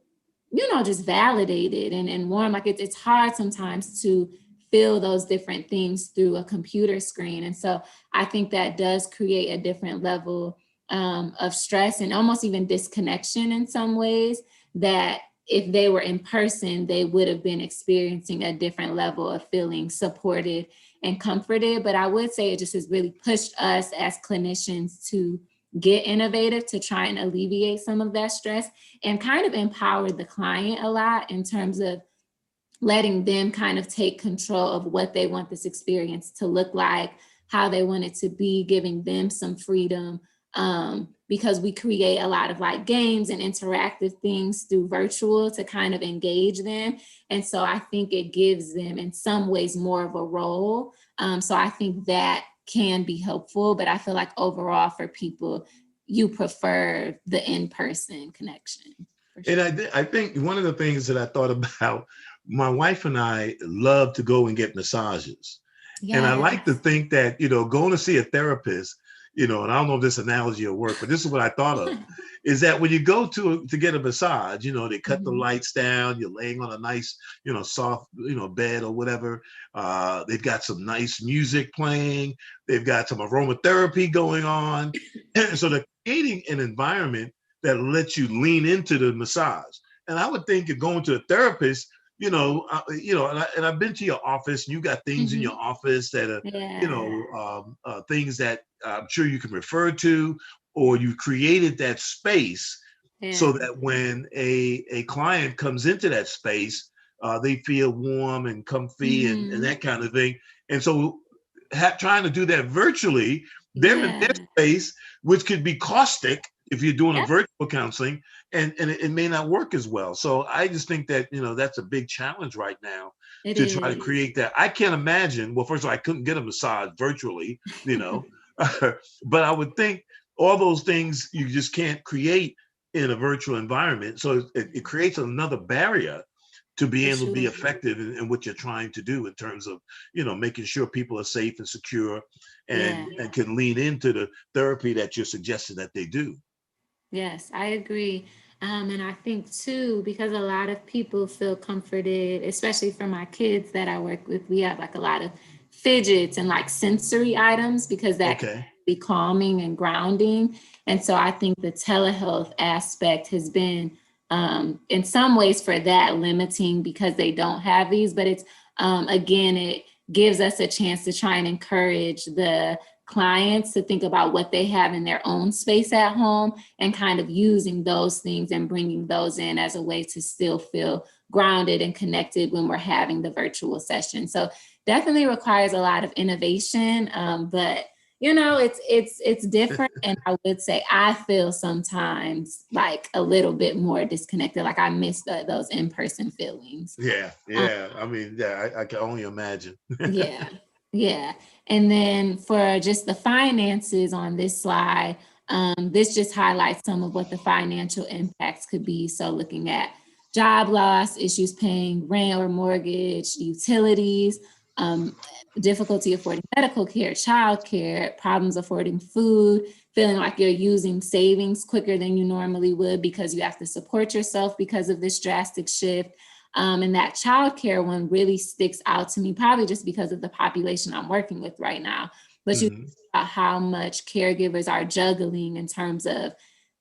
just validated and warm. Like it's hard sometimes to feel those different things through a computer screen. And so I think that does create a different level of stress and almost even disconnection in some ways, that if they were in person, they would have been experiencing a different level of feeling supported and comforted. But I would say it just has really pushed us as clinicians to get innovative to try and alleviate some of that stress and kind of empower the client a lot in terms of letting them kind of take control of what they want this experience to look like, how they want it to be, giving them some freedom. Because we create a lot of like games and interactive things through virtual to kind of engage them. And so I think it gives them in some ways more of a role. So I think that can be helpful, but I feel like overall for people, you prefer the in-person connection. And I think one of the things that I thought about, my wife and I love to go and get massages. And I like to Yes. think that, going to see a therapist, and I don't know if this analogy will work, but this is what I thought of, is that when you go to get a massage, they cut the Mhm. lights down, you're laying on a nice, soft, bed or whatever. They've got some nice music playing. They've got some aromatherapy going on. So they're creating an environment that lets you lean into the massage. And I would think of going to a therapist, and I've been to your office, and you got things in your Mhm. office that are, Yeah. things that I'm sure you can refer to, or you created that space so Yeah. that when a client comes into that space, they feel warm and comfy and Mhm. that kind of thing. And so trying to do that virtually, they're in Yeah. their space, which could be caustic if you're doing a Yep. virtual counseling, and it may not work as well. So I just think that, that's a big challenge right now It to try to is. create that. I can't imagine, well, first of all, I couldn't get a massage virtually, But I would think all those things you just can't create in a virtual environment. So it creates another barrier to be For able to be sure. effective in what you're trying to do in terms of, making sure people are safe and secure Yeah. and can lean into the therapy that you're suggesting that they do. Yes, I agree. And I think too, because a lot of people feel comforted, especially for my kids that I work with, we have like a lot of fidgets and like sensory items because that can Okay. be calming and grounding. And so I think the telehealth aspect has been, in some ways for that limiting because they don't have these, but it's, again, it gives us a chance to try and encourage the clients to think about what they have in their own space at home and kind of using those things and bringing those in as a way to still feel grounded and connected when we're having the virtual session. So definitely requires a lot of innovation, but it's different. And I would say I feel sometimes like a little bit more disconnected, like I miss those in-person feelings. Yeah, Um, yeah. I mean, yeah, I can only imagine. yeah, yeah. And then for just the finances on this slide, this just highlights some of what the financial impacts could be. So looking at job loss, issues paying rent or mortgage, utilities, um, difficulty affording medical care, child care, problems affording food, feeling like you're using savings quicker than you normally would because you have to support yourself because of this drastic shift. And that childcare one really sticks out to me, probably just because of the population I'm working with right now. But you Mhm. think about how much caregivers are juggling in terms of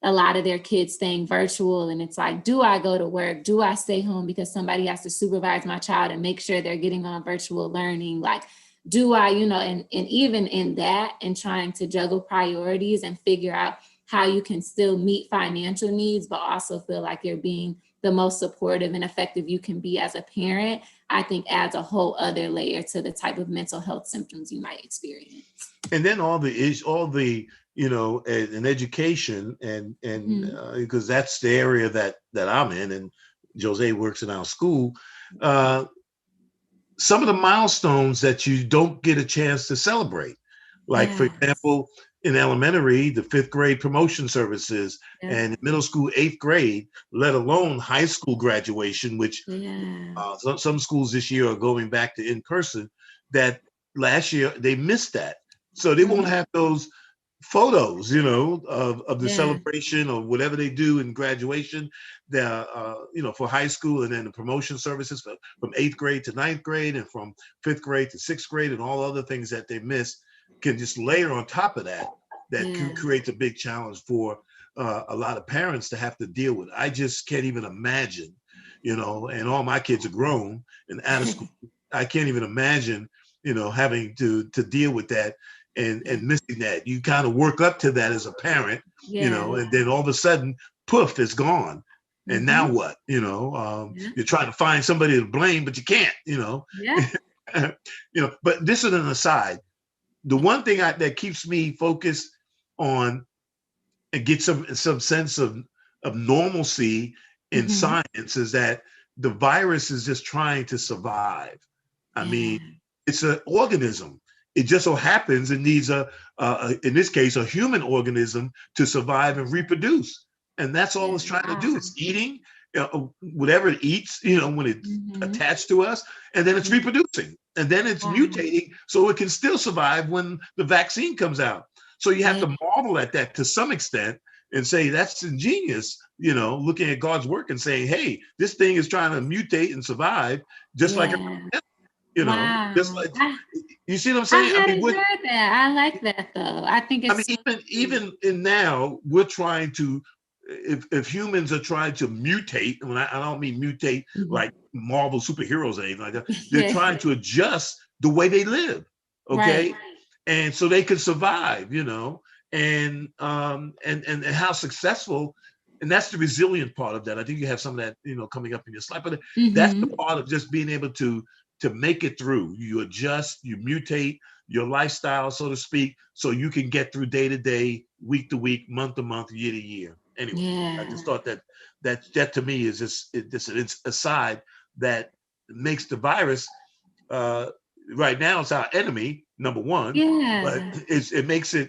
a lot of their kids staying virtual. And it's like, do I go to work? Do I stay home because somebody has to supervise my child and make sure they're getting on virtual learning? Like, do I, and even in that and trying to juggle priorities and figure out how you can still meet financial needs, but also feel like you're being the most supportive and effective you can be as a parent, I think adds a whole other layer to the type of mental health symptoms you might experience. And then all the in education and Mhm. because that's the area that I'm in, and Jose works in our school. Uh, some of the milestones that you don't get a chance to celebrate. Like, for Yes. example, in elementary, the fifth grade promotion services, Yep. and middle school, eighth grade, let alone high school graduation, which Yeah. some schools this year are going back to in person, that last year they missed that. So they won't Mhm. have those photos, of the Yeah. celebration or whatever they do in graduation, the for high school, and then the promotion services from eighth grade to ninth grade, and from fifth grade to sixth grade, and all other things that they miss can just layer on top of that. That Yeah. creates a big challenge for a lot of parents to have to deal with. I just can't even imagine, and all my kids are grown and out of school. I can't even imagine, having to deal with that and missing that. You kind of work up to that as a parent, Yeah. and then all of a sudden, poof, it's gone. And now Hmm. what? Yeah. You're trying to find somebody to blame, but you can't. Yeah. But this is an aside. The one thing that keeps me focused on and get some sense of normalcy in Hmm. science is that the virus is just trying to survive. I mean, Yeah. it's an organism. It just so happens it needs in this case, a human organism to survive and reproduce, and that's all Yeah. it's trying to Wow. do. It's eating whatever it eats, when it's Hmm. attached to us, and then it's Yeah. reproducing, and then it's Wow. mutating so it can still survive when the vaccine comes out. So you have Yeah. to marvel at that to some extent and say that's ingenious, looking at God's work and saying, hey, this thing is trying to mutate and survive just like Yeah. everything else, just Wow. like, you see what I'm I saying? I mean, hadn't heard that. I like that though. I think I mean, it's so true. even in now, we're trying to, if humans are trying to mutate, and I don't mean mutate Mhm. like Marvel superheroes or anything like that, they're Yeah. trying to adjust the way they live, Right. okay, and so they can survive, and how successful. And that's the resilient part of that. I think you have some of that, coming up in your slide. But that's the Hmm. part of just being able to make it through. You adjust, you mutate your lifestyle, so to speak, so you can get through day to day, week to week, month to month, year to year. Anyway, I Yeah. just thought that to me is just it's a side that makes the virus uh, right now it's our enemy, number one, but Yeah,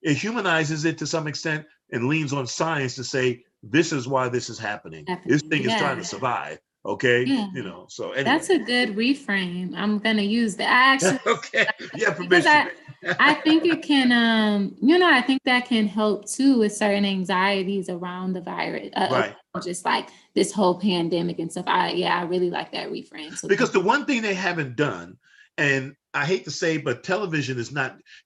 it humanizes it to some extent and leans on science to say, this is why this is happening. This happening. thing is trying to Yeah, survive. Okay. yeah. So That's anyway. a good reframe. I'm gonna use that. I actually Okay. Yeah, because permission. I think it can I think that can help too with certain anxieties around the virus, Right. just like this whole pandemic and stuff. I really like that reframe. So Because the one thing they haven't done, and I hate to say, but television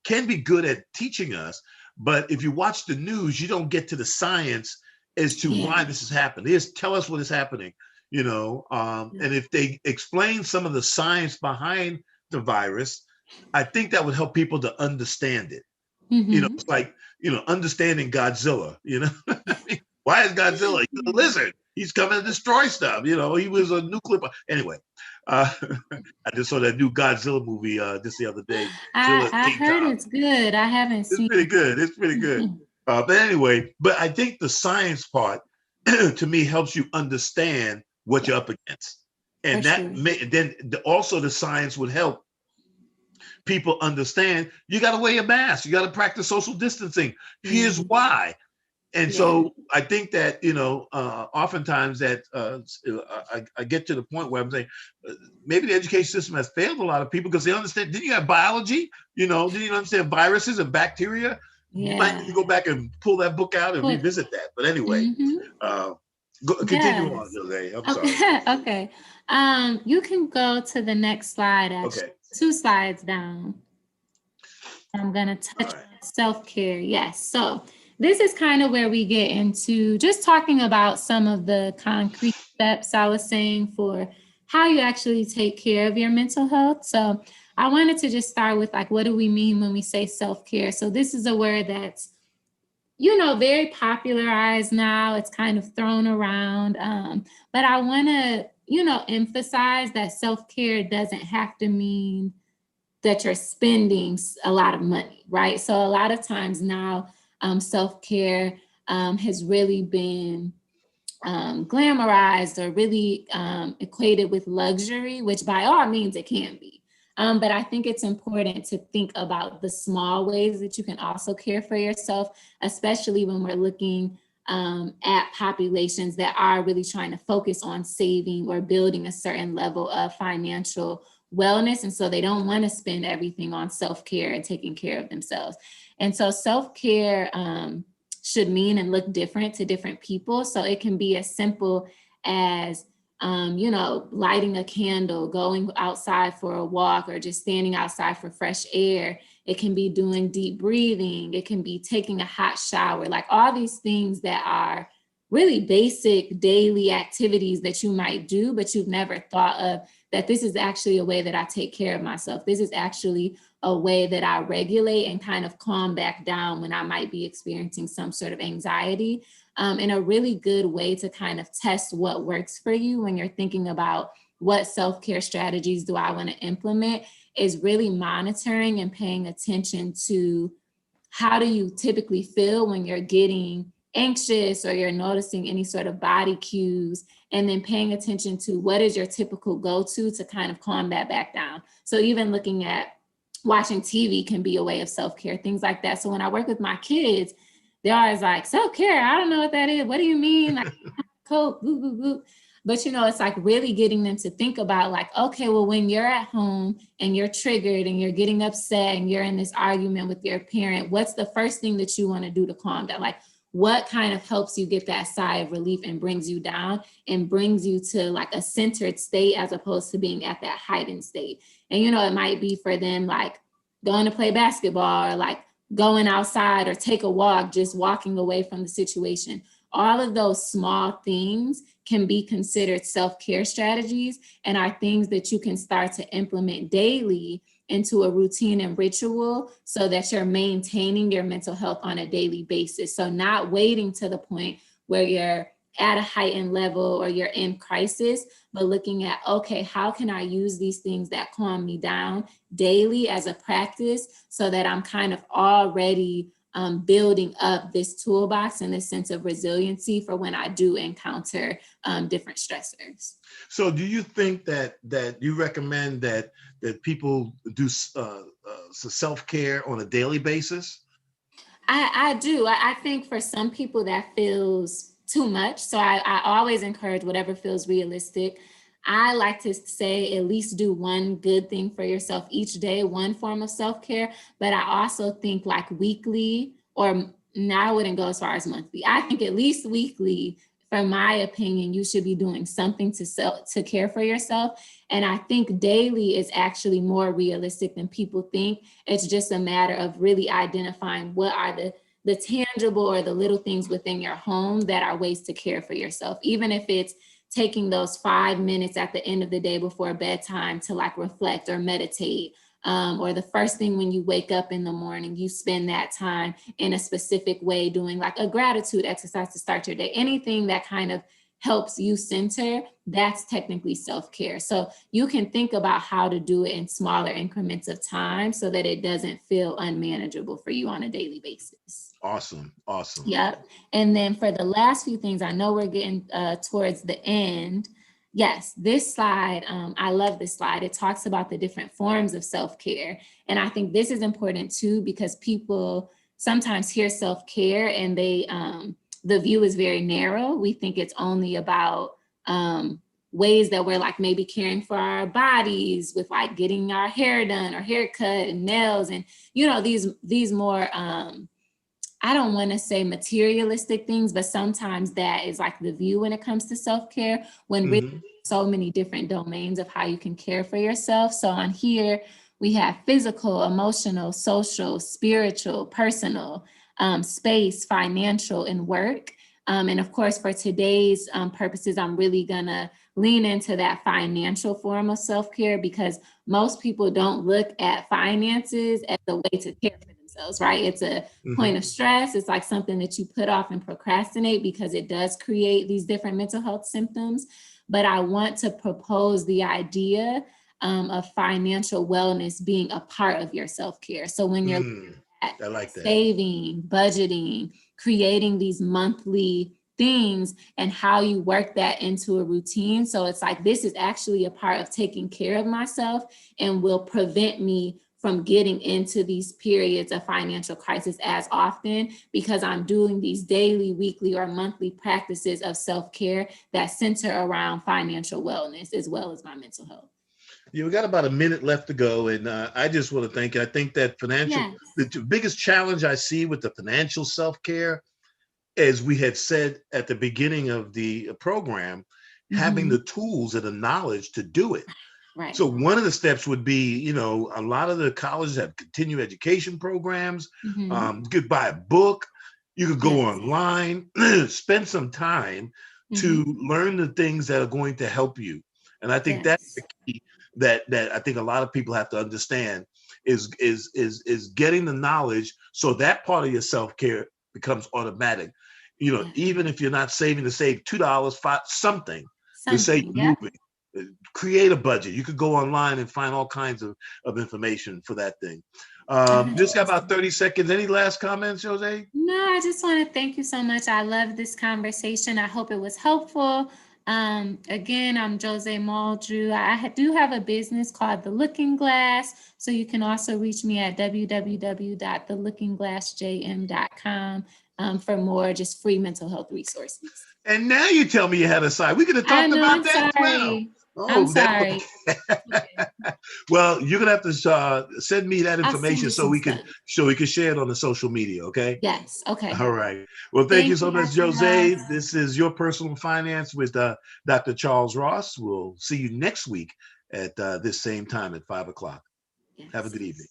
can be good at teaching us, but if you watch the news, you don't get to the science as to yeah, why this is happening. Just tell us what is happening, and if they explain some of the science behind the virus, I think that would help people to understand it. hmm It's like, understanding Godzilla, why is Godzilla? He's a lizard. He's coming to destroy stuff. He was a nuclear. Anyway, I just saw that new Godzilla movie just the other day. Zilla I King heard Kong. it's good. I haven't It's seen pretty it. good. It's pretty good. But anyway, but I think the science part to me helps you understand what you're up against, For and sure. also the science would help people understand you got to wear a mask, you got to practice social distancing. Here's Yeah, why. And yeah, so I think that, oftentimes that I get to the point where I'm saying maybe the education system has failed a lot of people because they understand. Didn't you have biology? Didn't you understand viruses and bacteria? You might need yeah. to go back and pull that book out and Well, revisit that. But anyway, hmm uh, continue on, yes. Jose. I'm sorry. Okay, okay. You can go to the next slide, actually, Okay. 2 slides down. I'm going to All touch right. on self-care. Yes. So this is kind of where we get into just talking about some of the concrete steps I was saying for how you actually take care of your mental health. So I wanted to just start with like, what do we mean when we say self-care? So this is a word that's, very popularized now. It's kind of thrown around. But I want to, emphasize that self-care doesn't have to mean that you're spending a lot of money, right? So a lot of times now, self-care has really been glamorized or really equated with luxury, which by all means it can be. But I think it's important to think about the small ways that you can also care for yourself, especially when we're looking at populations that are really trying to focus on saving or building a certain level of financial wellness. And so they don't want to spend everything on self-care and taking care of themselves. And so self-care should mean and look different to different people. So it can be as simple as, lighting a candle, going outside for a walk, or just standing outside for fresh air. It can be doing deep breathing. It can be taking a hot shower, like all these things that are really basic daily activities that you might do, but you've never thought of that this is actually a way that I take care of myself. This is actually a way that I regulate and kind of calm back down when I might be experiencing some sort of anxiety. And a really good way to kind of test what works for you when you're thinking about what self-care strategies do I want to implement is really monitoring and paying attention to how do you typically feel when you're getting anxious or you're noticing any sort of body cues, and then paying attention to what is your typical go-to to kind of calm that back down. So even looking at watching TV can be a way of self-care, things like that. So when I work with my kids, they're always like, self-care, I don't know what that is. What do you mean? Like, coke, boo, boo, boo. But, it's like really getting them to think about like, okay, well, when you're at home and you're triggered and you're getting upset and you're in this argument with your parent, what's the first thing that you want to do to calm down? Like, what kind of helps you get that sigh of relief and brings you down and brings you to like a centered state as opposed to being at that heightened state. And, it might be for them like going to play basketball or like going outside or take a walk, just walking away from the situation. All of those small things can be considered self-care strategies and are things that you can start to implement daily into a routine and ritual so that you're maintaining your mental health on a daily basis. So not waiting to the point where you're at a heightened level or you're in crisis, but looking at, okay, how can I use these things that calm me down daily as a practice so that I'm kind of already building up this toolbox and this sense of resiliency for when I do encounter different stressors. So do you think that you recommend that that people do self-care on a daily basis? I do. I think for some people that feels too much. So I always encourage whatever feels realistic. I like to say at least do one good thing for yourself each day, one form of self-care. But I also think like weekly, or now I wouldn't go as far as monthly. I think at least weekly, from my opinion, you should be doing something to care for yourself. And I think daily is actually more realistic than people think. It's just a matter of really identifying what are the tangible or the little things within your home that are ways to care for yourself, even if it's taking those 5 minutes at the end of the day before bedtime to like reflect or meditate, or the first thing when you wake up in the morning, you spend that time in a specific way doing like a gratitude exercise to start your day. Anything that kind of helps you center, that's technically self-care. So you can think about how to do it in smaller increments of time so that it doesn't feel unmanageable for you on a daily basis. Awesome. Yep. And then for the last few things, I know we're getting towards the end. Yes, this slide, I love this slide. It talks about the different forms of self-care. And I think this is important too, because people sometimes hear self-care and the view is very narrow. We think it's only about ways that we're like maybe caring for our bodies with like getting our hair done or haircut and nails and, these more, I don't want to say materialistic things, but sometimes that is like the view when it comes to self-care, when really so many different domains of how you can care for yourself. So on here, we have physical, emotional, social, spiritual, personal, space, financial, and work. And of course, for today's purposes, I'm really gonna lean into that financial form of self-care because most people don't look at finances as a way to care for themselves, right? It's a point of stress. It's like something that you put off and procrastinate because it does create these different mental health symptoms. But I want to propose the idea of financial wellness being a part of your self-care. So when you're I like that. Saving, budgeting, creating these monthly things and how you work that into a routine. So it's like, this is actually a part of taking care of myself and will prevent me from getting into these periods of financial crisis as often because I'm doing these daily, weekly, or monthly practices of self-care that center around financial wellness as well as my mental health. Yeah, we got about a minute left to go, and I just want to thank you. I think that the biggest challenge I see with the financial self-care, as we had said at the beginning of the program, having the tools and the knowledge to do it. Right. So one of the steps would be, a lot of the colleges have continuing education programs. You could buy a book. You could go online, spend some time to learn the things that are going to help you. And I think that's the key that I think a lot of people have to understand is getting the knowledge so that part of your self-care becomes automatic. Even if you're not saving to save $2, something to say moving. Create a budget. You could go online and find all kinds of information for that thing. Just got about 30 seconds. Any last comments, Jose? No, I just want to thank you so much. I love this conversation. I hope it was helpful. Again, I'm Jose Muldrew. I do have a business called The Looking Glass. So you can also reach me at www.thelookingglassjm.com for more just free mental health resources. And now you tell me you had a site. We could have talked about that as well. I'm sorry. Well, you're gonna have to send me that information so we can share it on the social media. Okay. Yes. Okay. All right. Well, thank you so much, Jose. This is Your Personal Finance with Dr. Charles Ross. We'll see you next week at this same time at 5 o'clock. Yes. Have a good evening.